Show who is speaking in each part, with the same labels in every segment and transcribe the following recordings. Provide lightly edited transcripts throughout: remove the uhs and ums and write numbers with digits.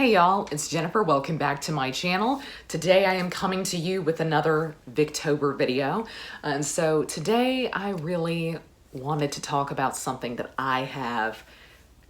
Speaker 1: Hey y'all, it's Jennifer. Welcome back to my channel. Today I am coming to you with another Victober video. And so today I really wanted to talk about something that I have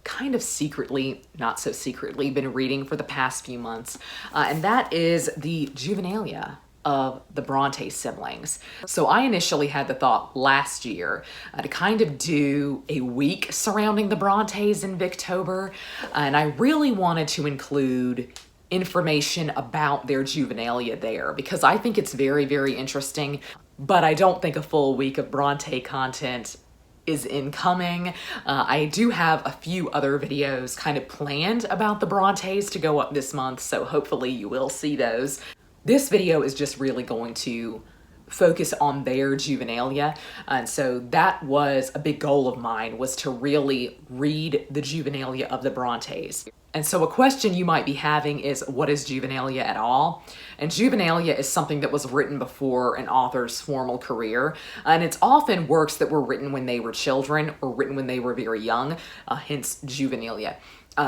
Speaker 1: kind of secretly, not so secretly, been reading for the past few months. And that is the Juvenilia of the Bronte siblings. So I initially had the thought last year to kind of do a week surrounding the Brontes in Victober, and I really wanted to include information about their juvenilia there because I think it's very, very interesting, but I don't think a full week of Bronte content is incoming. I do have a few other videos kind of planned about the Brontes to go up this month, so hopefully you will see those. This video is just really going to focus on their juvenilia, and so that was a big goal of mine, was to really read the juvenilia of the Brontes. And so a question you might be having is, what is juvenilia at all? And juvenilia is something that was written before an author's formal career, and it's often works that were written when they were children or written when they were very young, hence juvenilia.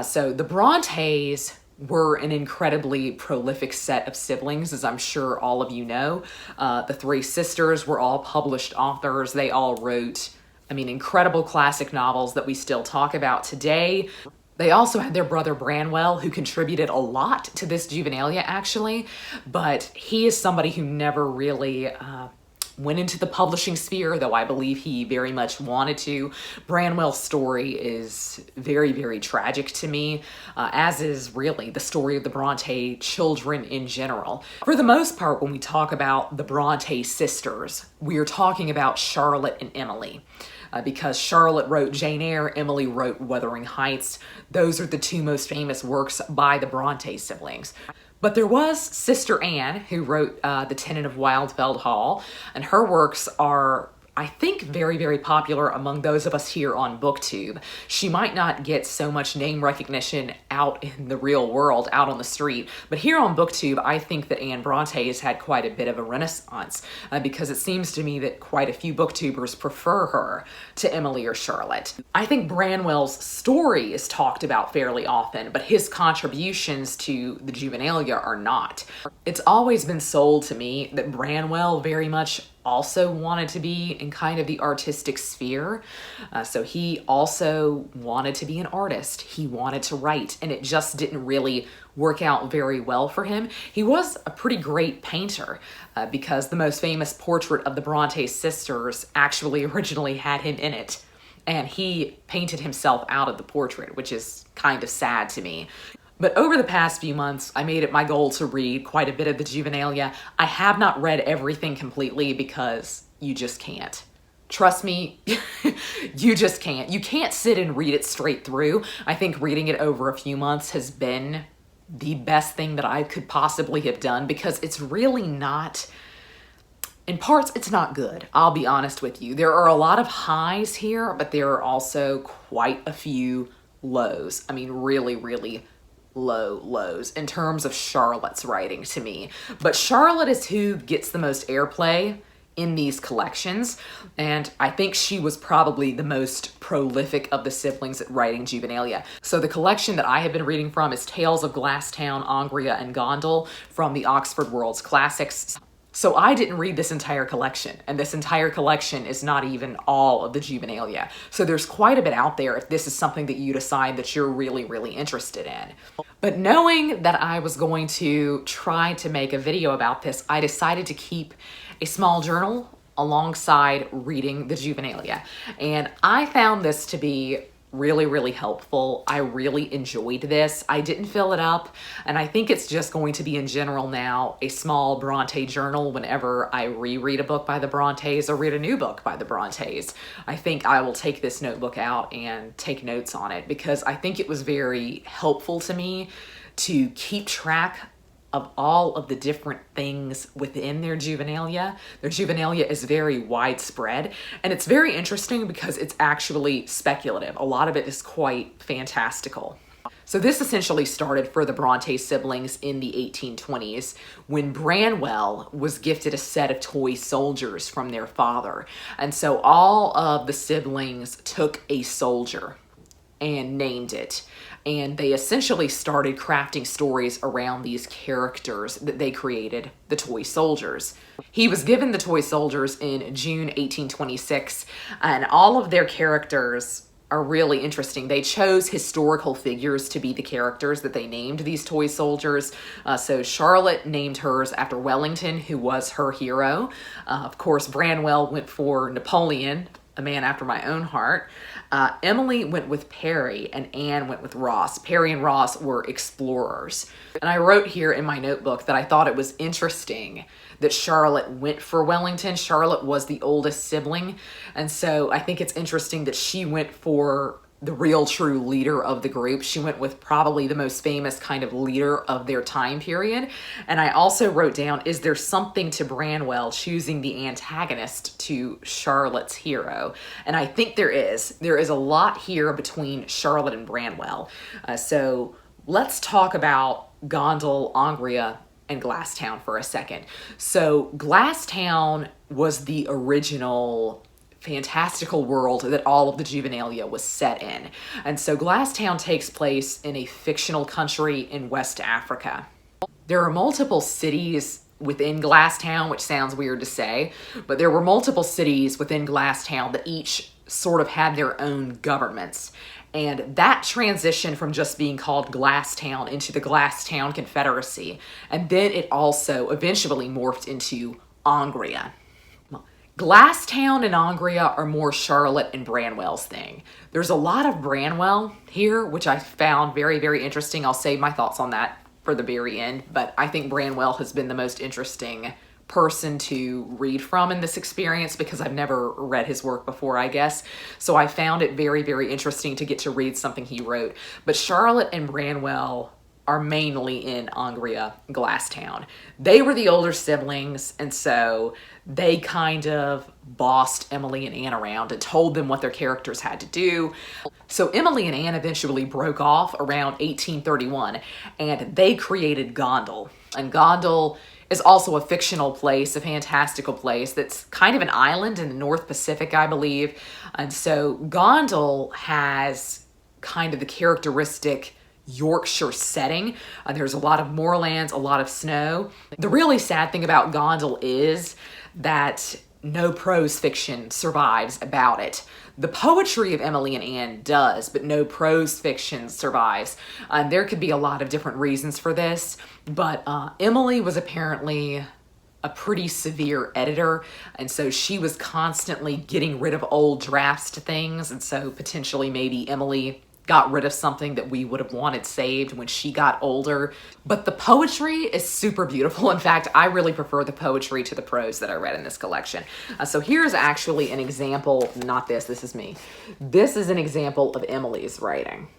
Speaker 1: So the Brontes were an incredibly prolific set of siblings, as I'm sure all of you know. The three sisters were all published authors. They all wrote, incredible classic novels that we still talk about today. They also had their brother Branwell, who contributed a lot to this juvenilia, actually, but he is somebody who never really went into the publishing sphere, though I believe he very much wanted to. Branwell's story is very, very tragic to me, as is really the story of the Bronte children in general. For the most part, when we talk about the Bronte sisters, we are talking about Charlotte and Emily. Because Charlotte wrote Jane Eyre, Emily wrote Wuthering Heights. Those are the two most famous works by the Bronte siblings. But there was Sister Anne, who wrote The Tenant of Wildfeld Hall, and her works are, I think, very, very popular among those of us here on BookTube. She might not get so much name recognition out in the real world, out on the street, but here on BookTube, I think that Anne Bronte has had quite a bit of a renaissance because it seems to me that quite a few booktubers prefer her to Emily or Charlotte. I think Branwell's story is talked about fairly often, but his contributions to the juvenilia are not. It's always been sold to me that Branwell very much also wanted to be in kind of the artistic sphere. So he also wanted to be an artist. He wanted to write, and it just didn't really work out very well for him. He was a pretty great painter because the most famous portrait of the Bronte sisters actually originally had him in it. And he painted himself out of the portrait, which is kind of sad to me. But over the past few months, I made it my goal to read quite a bit of the juvenilia. I have not read everything completely because you just can't. Trust me, you just can't. You can't sit and read it straight through. I think reading it over a few months has been the best thing that I could possibly have done because it's really not, in parts, it's not good. I'll be honest with you. There are a lot of highs here, but there are also quite a few lows. Really, really low lows in terms of Charlotte's writing to me. But Charlotte is who gets the most airplay in these collections, and I think she was probably the most prolific of the siblings at writing juvenilia. So the collection that I have been reading from is Tales of Glasstown, Angria, and Gondel from the Oxford World's Classics. So I didn't read this entire collection, and this entire collection is not even all of the juvenilia. So there's quite a bit out there if this is something that you decide that you're really, really interested in. But knowing that I was going to try to make a video about this, I decided to keep a small journal alongside reading the juvenilia. And I found this to be really, really helpful. I really enjoyed this. I didn't fill it up, and I think it's just going to be in general now a small Bronte journal whenever I reread a book by the Brontes or read a new book by the Brontes. I think I will take this notebook out and take notes on it because I think it was very helpful to me to keep track of all of the different things within their juvenilia. Their juvenilia is very widespread, and it's very interesting because it's actually speculative. A lot of it is quite fantastical. So this essentially started for the Bronte siblings in the 1820s when Branwell was gifted a set of toy soldiers from their father. And so all of the siblings took a soldier and named it. and they essentially started crafting stories around these characters that they created, the toy soldiers. He was given the toy soldiers in June 1826, and all of their characters are really interesting. They chose historical figures to be the characters that they named these toy soldiers. So Charlotte named hers after Wellington, who was her hero. Of course, Branwell went for Napoleon, a man after my own heart. Emily went with Perry, and Anne went with Ross. Perry and Ross were explorers. And I wrote here in my notebook that I thought it was interesting that Charlotte went for Wellington. Charlotte was the oldest sibling, and so I think it's interesting that she went for the real true leader of the group. She went with probably the most famous kind of leader of their time period. And I also wrote down, is there something to Branwell choosing the antagonist to Charlotte's hero? And I think there is. There is a lot here between Charlotte and Branwell. So let's talk about Gondel, Angria, and Glasstown for a second. So Glasstown was the original fantastical world that all of the Juvenilia was set in. And so Glasstown takes place in a fictional country in West Africa. There are multiple cities within Glasstown, which sounds weird to say, but there were multiple cities within Glasstown that each sort of had their own governments. And that transitioned from just being called Glasstown into the Glasstown Confederacy. And then it also eventually morphed into Angria. Glasstown and Angria are more Charlotte and Branwell's thing. There's a lot of Branwell here, which I found very, very interesting. I'll save my thoughts on that for the very end, but I think Branwell has been the most interesting person to read from in this experience because I've never read his work before, I guess. So I found it very, very interesting to get to read something he wrote. But Charlotte and Branwell are mainly in Angria, Glasstown. They were the older siblings, and so they kind of bossed Emily and Anne around and told them what their characters had to do. So Emily and Anne eventually broke off around 1831, and they created Gondel. And Gondel is also a fictional place, a fantastical place that's kind of an island in the North Pacific, I believe. And so Gondel has kind of the characteristic Yorkshire setting. There's a lot of moorlands, a lot of snow. The really sad thing about Gondel is that no prose fiction survives about it. The poetry of Emily and Anne does, but no prose fiction survives. There could be a lot of different reasons for this, but Emily was apparently a pretty severe editor, and so she was constantly getting rid of old drafts to things, and so potentially maybe Emily got rid of something that we would have wanted saved when she got older. But the poetry is super beautiful. In fact, I really prefer the poetry to the prose that I read in this collection. So here's actually an example, not this is me. This is an example of Emily's writing.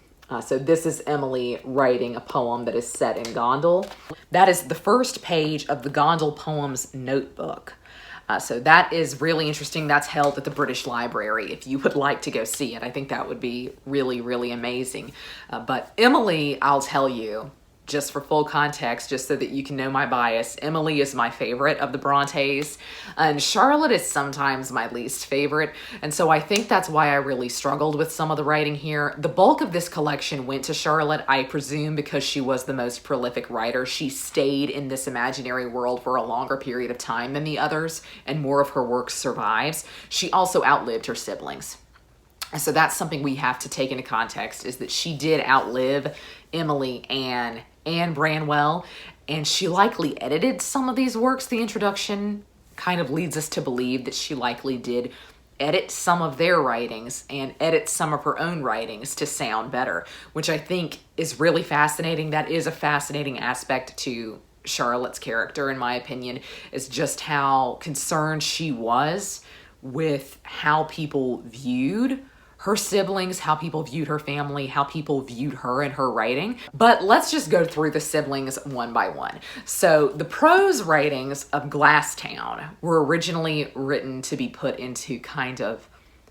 Speaker 1: So this is Emily writing a poem that is set in Gondel. That is the first page of the Gondel Poems notebook. So that is really interesting. That's held at the British Library if you would like to go see it. I think that would be really, really amazing. But Emily, I'll tell you, just for full context, just so that you can know my bias, Emily is my favorite of the Brontes, and Charlotte is sometimes my least favorite, and so I think that's why I really struggled with some of the writing here. The bulk of this collection went to Charlotte, I presume because she was the most prolific writer. She stayed in this imaginary world for a longer period of time than the others, and more of her work survives. She also outlived her siblings. So that's something we have to take into context, is that she did outlive Emily and Anne Branwell, and she likely edited some of these works. The introduction kind of leads us to believe that she likely did edit some of their writings and edit some of her own writings to sound better, which I think is really fascinating. That is a fascinating aspect to Charlotte's character, in my opinion, is just how concerned she was with how people viewed her siblings, how people viewed her family, how people viewed her and her writing. But let's just go through the siblings one by one. So the prose writings of Glasstown were originally written to be put into kind of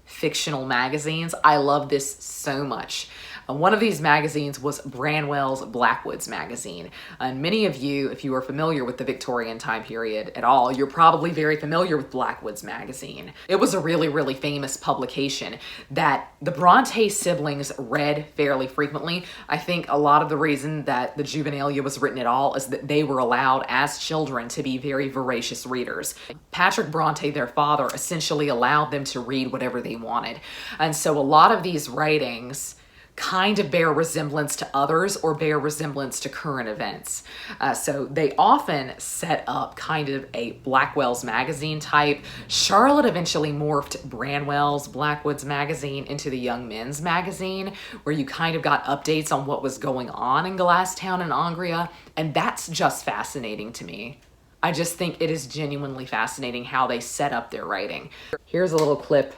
Speaker 1: fictional magazines. I love this so much. One of these magazines was Branwell's Blackwoods magazine. And many of you, if you are familiar with the Victorian time period at all, you're probably very familiar with Blackwoods magazine. It was a really, really famous publication that the Bronte siblings read fairly frequently. I think a lot of the reason that the Juvenilia was written at all is that they were allowed as children to be very voracious readers. Patrick Bronte, their father, essentially allowed them to read whatever they wanted. And so a lot of these writings kind of bear resemblance to others or bear resemblance to current events. So they often set up kind of a Blackwell's magazine type. Charlotte eventually morphed Branwell's Blackwoods magazine into the Young Men's magazine, where you kind of got updates on what was going on in Glasstown and Angria, and that's just fascinating to me. I just think it is genuinely fascinating how they set up their writing. Here's a little clip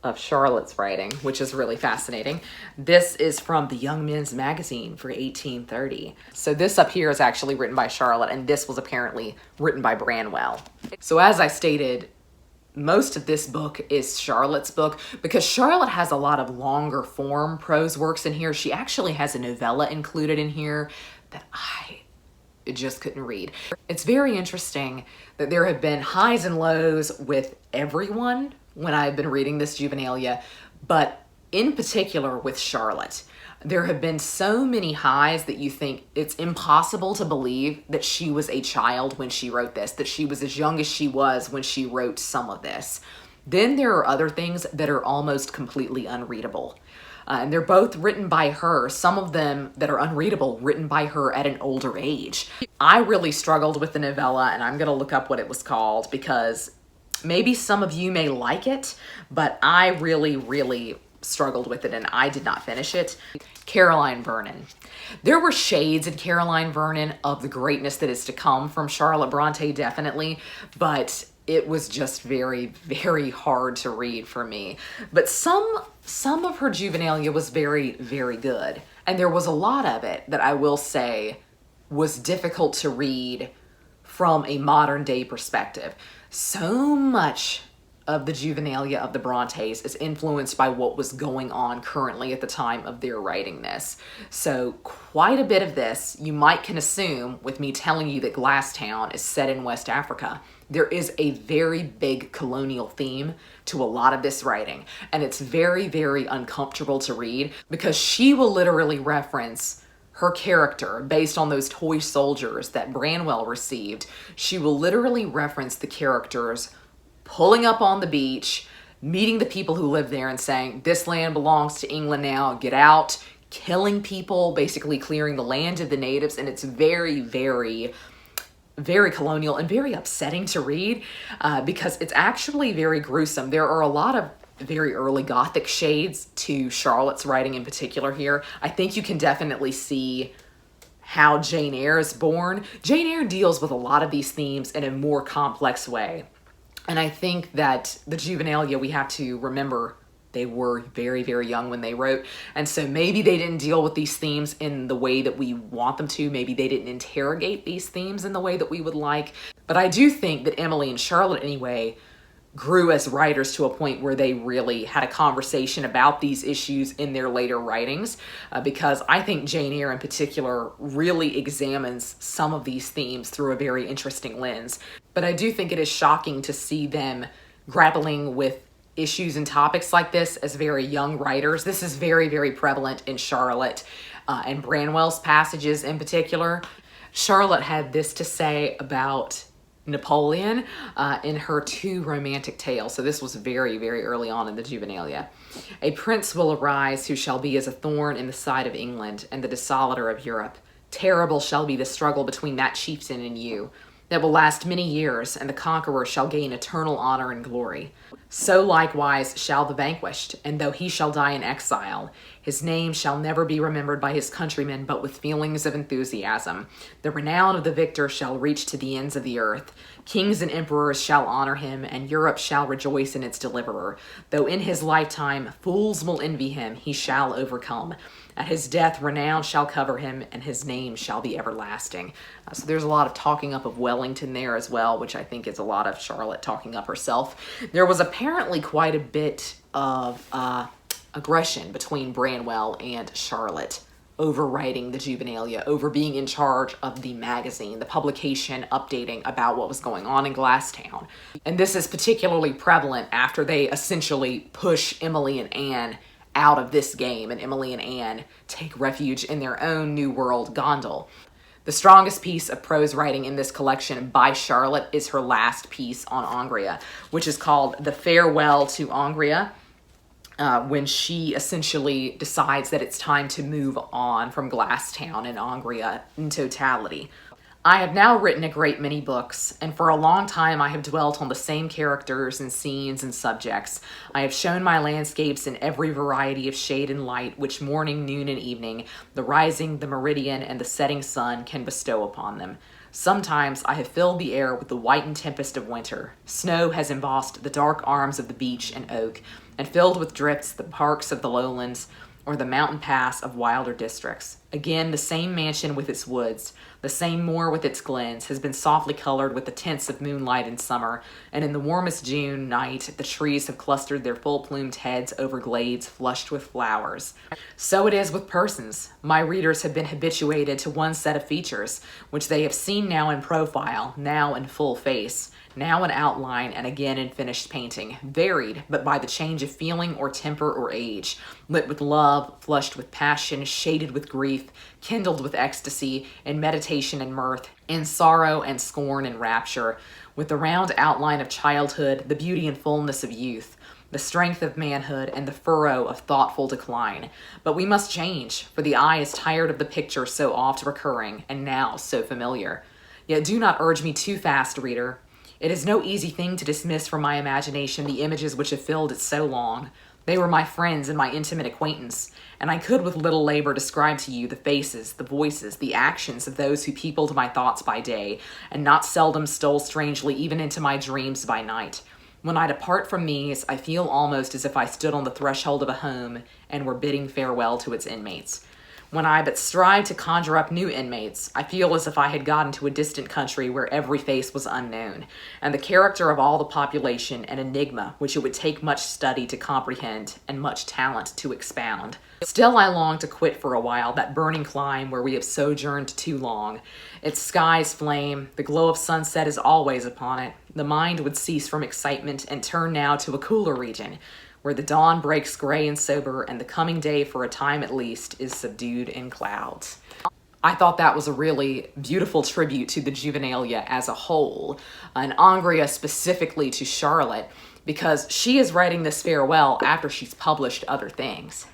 Speaker 1: of Charlotte's writing, which is really fascinating. This is from the Young Men's magazine for 1830. So this up here is actually written by Charlotte, and this was apparently written by Branwell. So as I stated, most of this book is Charlotte's book because Charlotte has a lot of longer form prose works in here. She actually has a novella included in here that I just couldn't read. It's very interesting that there have been highs and lows with everyone when I've been reading this Juvenilia, but in particular with Charlotte. There have been so many highs that you think it's impossible to believe that she was a child when she wrote this, that she was as young as she was when she wrote some of this. Then there are other things that are almost completely unreadable. And they're both written by her, some of them that are unreadable, written by her at an older age. I really struggled with the novella, and I'm gonna look up what it was called because maybe some of you may like it, but I really, really struggled with it and I did not finish it. Caroline Vernon. There were shades in Caroline Vernon of the greatness that is to come from Charlotte Bronte, definitely, but it was just very, very hard to read for me. But some of her Juvenilia was very, very good. And there was a lot of it that I will say was difficult to read from a modern day perspective. So much of the Juvenilia of the Brontes is influenced by what was going on currently at the time of their writing this. So quite a bit of this you might can assume with me telling you that Glasstown is set in West Africa. There is a very big colonial theme to a lot of this writing, and it's very, very uncomfortable to read because she will literally reference her character based on those toy soldiers that Branwell received. She will literally reference the characters pulling up on the beach, meeting the people who live there and saying, this land belongs to England now, get out, killing people, basically clearing the land of the natives. And it's very, very, very colonial and very upsetting to read because it's actually very gruesome. There are a lot of very early Gothic shades to Charlotte's writing in particular here. I think you can definitely see how Jane Eyre is born. Jane Eyre deals with a lot of these themes in a more complex way. And I think that the Juvenilia, we have to remember they were very, very young when they wrote. And so maybe they didn't deal with these themes in the way that we want them to. Maybe they didn't interrogate these themes in the way that we would like. But I do think that Emily and Charlotte, anyway, grew as writers to a point where they really had a conversation about these issues in their later writings, because I think Jane Eyre in particular really examines some of these themes through a very interesting lens. But I do think it is shocking to see them grappling with issues and topics like this as very young writers. This is very, very prevalent in Charlotte and Branwell's passages in particular. Charlotte had this to say about Napoleon in her two romantic tales. So this was very, very early on in the Juvenilia. A prince will arise who shall be as a thorn in the side of England and the desolator of Europe. Terrible shall be the struggle between that chieftain and you. That will last many years, and the conqueror shall gain eternal honor and glory. So likewise shall the vanquished, and though he shall die in exile, his name shall never be remembered by his countrymen but with feelings of enthusiasm. The renown of the victor shall reach to the ends of the earth. Kings and emperors shall honor him, and Europe shall rejoice in its deliverer. Though in his lifetime fools will envy him, he shall overcome. At his death, renown shall cover him, and his name shall be everlasting. So there's a lot of talking up of Wellington there as well, which I think is a lot of Charlotte talking up herself. There was apparently quite a bit of aggression between Branwell and Charlotte over writing the Juvenilia, over being in charge of the magazine, the publication updating about what was going on in Glasstown. And this is particularly prevalent after they essentially push Emily and Anne out of this game, and Emily and Anne take refuge in their own New World Gondel. The strongest piece of prose writing in this collection by Charlotte is her last piece on Angria, which is called The Farewell to Angria, when she essentially decides that it's time to move on from Glasstown and Angria in totality. I have now written a great many books, and for a long time I have dwelt on the same characters and scenes and subjects. I have shown my landscapes in every variety of shade and light which morning, noon, and evening, the rising, the meridian, and the setting sun can bestow upon them. Sometimes I have filled the air with the whitened tempest of winter. Snow has embossed the dark arms of the beech and oak, and filled with drifts the parks of the lowlands, or the mountain pass of wilder districts. Again, the same mansion with its woods, the same moor with its glens, has been softly colored with the tints of moonlight in summer, and in the warmest June night the trees have clustered their full-plumed heads over glades flushed with flowers. So it is with persons. My readers have been habituated to one set of features, which they have seen now in profile, now in full face, now in outline, and again in finished painting, varied but by the change of feeling or temper or age, lit with love, flushed with passion, shaded with grief, kindled with ecstasy, in meditation and mirth, in sorrow and scorn and rapture, with the round outline of childhood, the beauty and fullness of youth, the strength of manhood, and the furrow of thoughtful decline. But we must change, for the eye is tired of the picture so oft recurring, and now so familiar. Yet do not urge me too fast, reader. It is no easy thing to dismiss from my imagination the images which have filled it so long. They were my friends and my intimate acquaintance, and I could with little labor describe to you the faces, the voices, the actions of those who peopled my thoughts by day, and not seldom stole strangely even into my dreams by night. When I depart from these, I feel almost as if I stood on the threshold of a home and were bidding farewell to its inmates. When I but strive to conjure up new inmates, I feel as if I had gotten to a distant country where every face was unknown, and the character of all the population an enigma which it would take much study to comprehend and much talent to expound. Still I long to quit for a while that burning clime where we have sojourned too long. Its skies flame, the glow of sunset is always upon it. The mind would cease from excitement and turn now to a cooler region, where the dawn breaks gray and sober, and the coming day, for a time at least, is subdued in clouds. I thought that was a really beautiful tribute to the Juvenilia as a whole, and Angria specifically to Charlotte, because she is writing this farewell after she's published other things.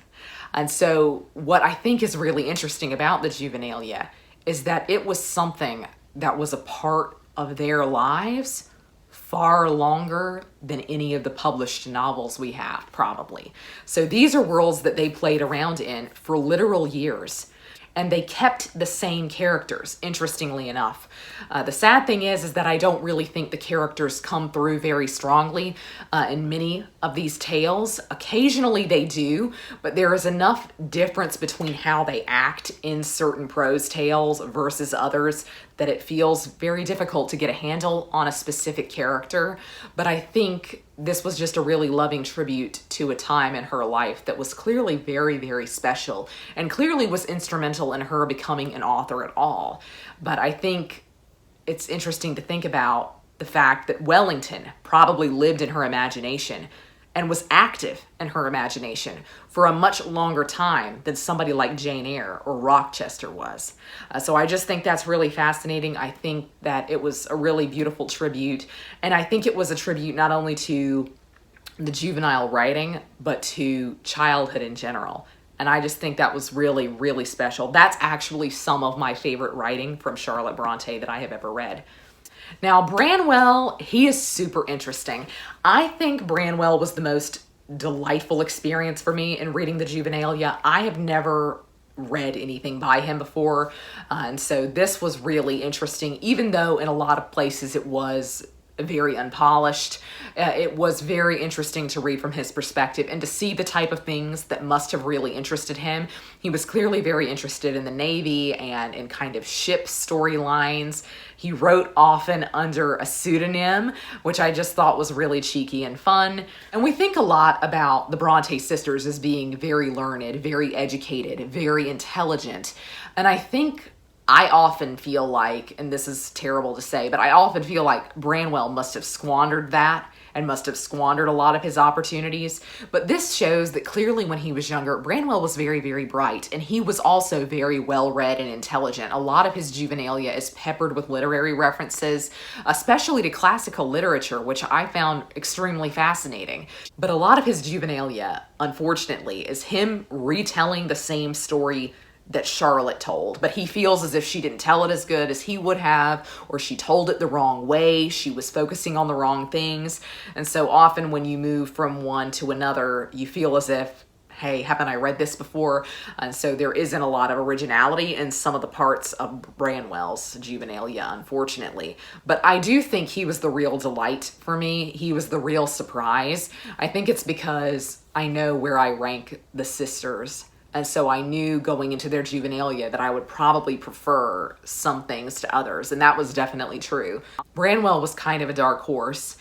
Speaker 1: And so what I think is really interesting about the Juvenilia is that it was something that was a part of their lives far longer than any of the published novels we have, probably. So these are worlds that they played around in for literal years, and they kept the same characters, interestingly enough. The sad thing is that I don't really think the characters come through very strongly in many of these tales. Occasionally they do, but there is enough difference between how they act in certain prose tales versus others that it feels very difficult to get a handle on a specific character. But I think this was just a really loving tribute to a time in her life that was clearly very, very special, and clearly was instrumental in her becoming an author at all. But I think it's interesting to think about the fact that Wellington probably lived in her imagination and was active in her imagination for a much longer time than somebody like Jane Eyre or Rochester was. So I just think that's really fascinating. I think that it was a really beautiful tribute, and I think it was a tribute not only to the juvenile writing, but to childhood in general. And I just think that was really, really special. That's actually some of my favorite writing from Charlotte Bronte that I have ever read. Now, Branwell, he is super interesting. I think Branwell was the most delightful experience for me in reading the Juvenilia. I have never read anything by him before, and so this was really interesting, even though in a lot of places it was very unpolished. It was very interesting to read from his perspective and to see the type of things that must have really interested him. He was clearly very interested in the Navy and in kind of ship storylines. He wrote often under a pseudonym, which I just thought was really cheeky and fun. And we think a lot about the Bronte sisters as being very learned, very educated, very intelligent. And I often feel like, and this is terrible to say, but I often feel like Branwell must have squandered that and must have squandered a lot of his opportunities. But this shows that clearly when he was younger, Branwell was very, very bright, and he was also very well-read and intelligent. A lot of his juvenilia is peppered with literary references, especially to classical literature, which I found extremely fascinating. But a lot of his juvenilia, unfortunately, is him retelling the same story that Charlotte told, but he feels as if she didn't tell it as good as he would have, or she told it the wrong way, she was focusing on the wrong things. And so often when you move from one to another, you feel as if, hey, haven't I read this before? And so there isn't a lot of originality in some of the parts of Branwell's juvenilia, unfortunately. But I do think he was the real delight for me. He was the real surprise. I think it's because I know where I rank the sisters. And so I knew going into their juvenilia that I would probably prefer some things to others. And that was definitely true. Branwell was kind of a dark horse.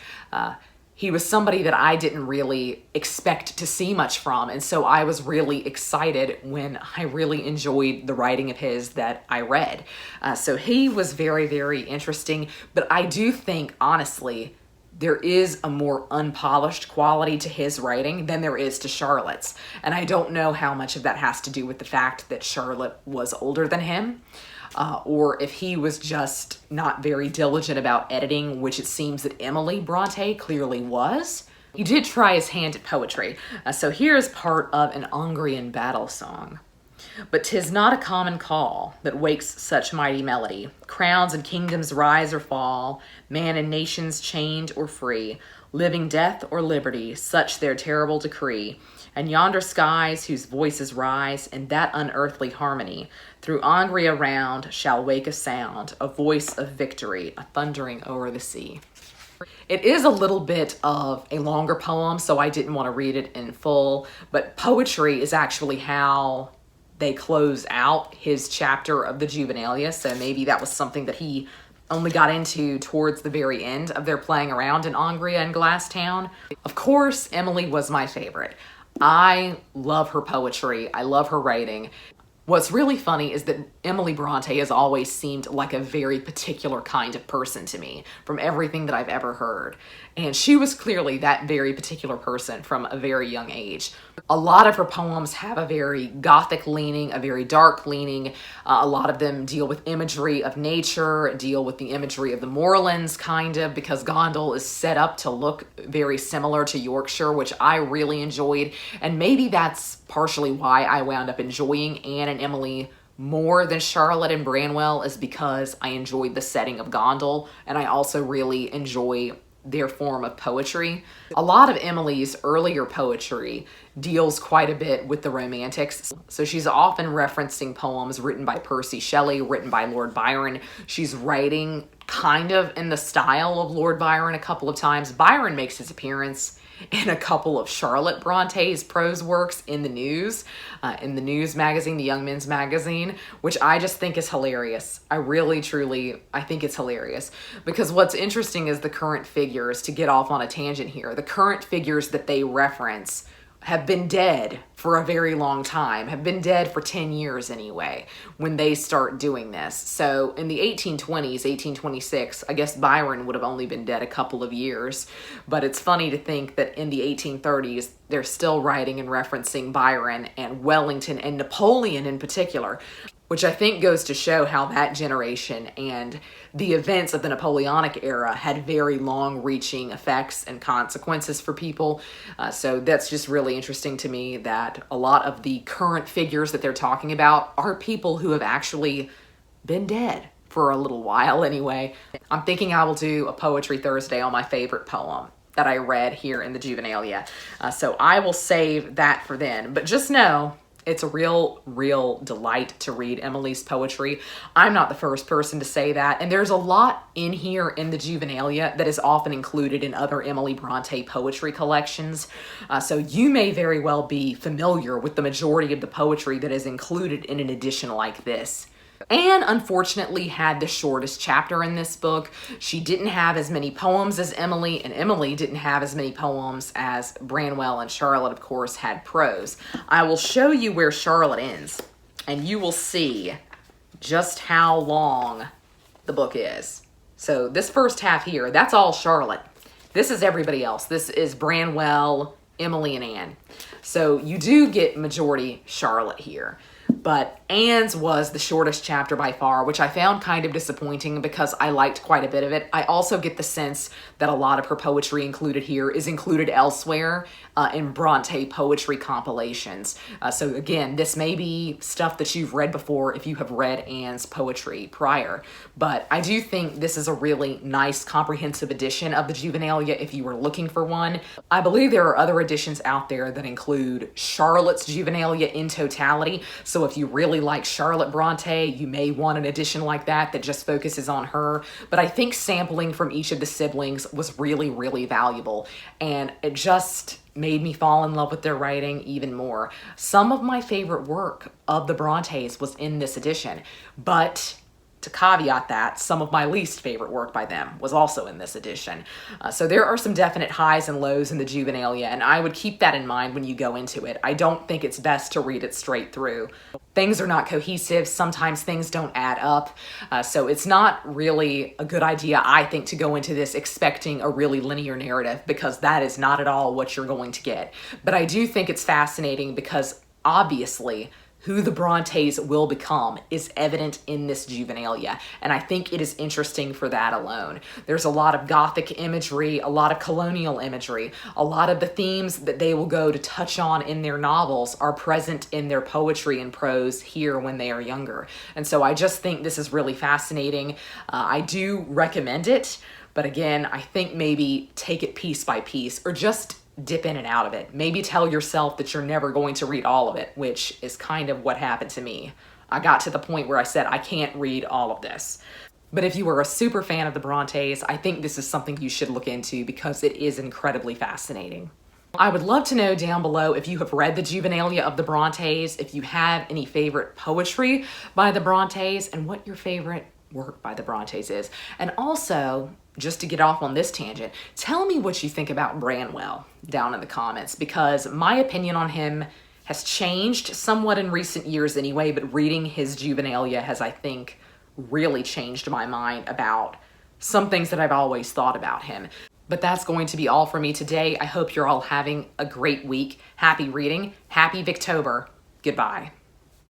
Speaker 1: He was somebody that I didn't really expect to see much from. And so I was really excited when I really enjoyed the writing of his that I read. So he was very, very interesting. But I do think, honestly, there is a more unpolished quality to his writing than there is to Charlotte's. And I don't know how much of that has to do with the fact that Charlotte was older than him, or if he was just not very diligent about editing, which it seems that Emily Bronte clearly was. He did try his hand at poetry. So here's part of an Angrian battle song. But 'tis not a common call that wakes such mighty melody. Crowns and kingdoms rise or fall, man and nations chained or free, living death or liberty, such their terrible decree. And yonder skies whose voices rise in that unearthly harmony, through Angria round shall wake a sound, a voice of victory, a thundering over the sea. It is a little bit of a longer poem, so I didn't want to read it in full, but poetry is actually how they close out his chapter of the juvenilia, so maybe that was something that he only got into towards the very end of their playing around in Angria and Glasstown. Of course, Emily was my favorite. I love her poetry. I love her writing. What's really funny is that Emily Bronte has always seemed like a very particular kind of person to me from everything that I've ever heard. And she was clearly that very particular person from a very young age. A lot of her poems have a very gothic leaning, a very dark leaning. A lot of them deal with imagery of nature, deal with the imagery of the moorlands, kind of, because Gondal is set up to look very similar to Yorkshire, which I really enjoyed. And maybe that's partially why I wound up enjoying Anne and Emily more than Charlotte and Branwell, is because I enjoyed the setting of Gondal, and I also really enjoy their form of poetry. A lot of Emily's earlier poetry deals quite a bit with the Romantics. So she's often referencing poems written by Percy Shelley, written by Lord Byron. She's writing kind of in the style of Lord Byron a couple of times. Byron makes his appearance in a couple of Charlotte Bronte's prose works in the News magazine, the Young Men's magazine, which I just think is hilarious. I really, truly, I think it's hilarious. Because what's interesting is the current figures, to get off on a tangent here, the current figures that they reference have been dead for a very long time, have been dead for 10 years anyway, when they start doing this. So in the 1820s, 1826, I guess Byron would have only been dead a couple of years, but it's funny to think that in the 1830s, they're still writing and referencing Byron and Wellington and Napoleon in particular, which I think goes to show how that generation and the events of the Napoleonic era had very long-reaching effects and consequences for people. So that's just really interesting to me that a lot of the current figures that they're talking about are people who have actually been dead for a little while anyway. I'm thinking I will do a Poetry Thursday on my favorite poem that I read here in the Juvenilia. So I will save that for then. But just know, It's a real delight to read Emily's poetry. I'm not the first person to say that, and there's a lot in here in the Juvenilia that is often included in other Emily Bronte poetry collections. So you may very well be familiar with the majority of the poetry that is included in an edition like this. Anne unfortunately had the shortest chapter in this book. She didn't have as many poems as Emily, and Emily didn't have as many poems as Branwell, and Charlotte, of course, had prose. I will show you where Charlotte ends, and you will see just how long the book is. So this first half here, that's all Charlotte. This is everybody else. This is Branwell, Emily, and Anne. So you do get majority Charlotte here. But Anne's was the shortest chapter by far, which I found kind of disappointing because I liked quite a bit of it. I also get the sense that a lot of her poetry included here is included elsewhere in Bronte poetry compilations. So again, this may be stuff that you've read before if you have read Anne's poetry prior. But I do think this is a really nice comprehensive edition of the Juvenilia if you were looking for one. I believe there are other editions out there that include Charlotte's Juvenilia in totality. So if you really like Charlotte Bronte, you may want an edition like that that just focuses on her. But I think sampling from each of the siblings was really valuable. And it just made me fall in love with their writing even more. Some of my favorite work of the Brontes was in this edition, but to caveat that, some of my least favorite work by them was also in this edition. So there are some definite highs and lows in the Juvenilia, and I would keep that in mind when you go into it. I don't think it's best to read it straight through. Things are not cohesive. Sometimes things don't add up. So it's not really a good idea, I think, to go into this expecting a really linear narrative, because that is not at all what you're going to get. But I do think it's fascinating because obviously who the Brontes will become is evident in this Juvenilia, and I think it is interesting for that alone. There's a lot of Gothic imagery, a lot of colonial imagery, a lot of the themes that they will go to touch on in their novels are present in their poetry and prose here when they are younger. And so I just think this is really fascinating. I do recommend it, but again, I think maybe take it piece by piece, or just dip in and out of it. Maybe tell yourself that you're never going to read all of it, which is kind of what happened to me. I got to the point where I said, I can't read all of this. But if you were a super fan of the Brontes, I think this is something you should look into because it is incredibly fascinating. I would love to know down below if you have read the Juvenilia of the Brontes, if you have any favorite poetry by the Brontes, and what your favorite work by the Brontes is. And also, just to get off on this tangent, tell me what you think about Branwell down in the comments, because my opinion on him has changed somewhat in recent years anyway, but reading his Juvenilia has, I think, really changed my mind about some things that I've always thought about him. But that's going to be all for me today. I hope you're all having a great week. Happy reading. Happy Victober. Goodbye.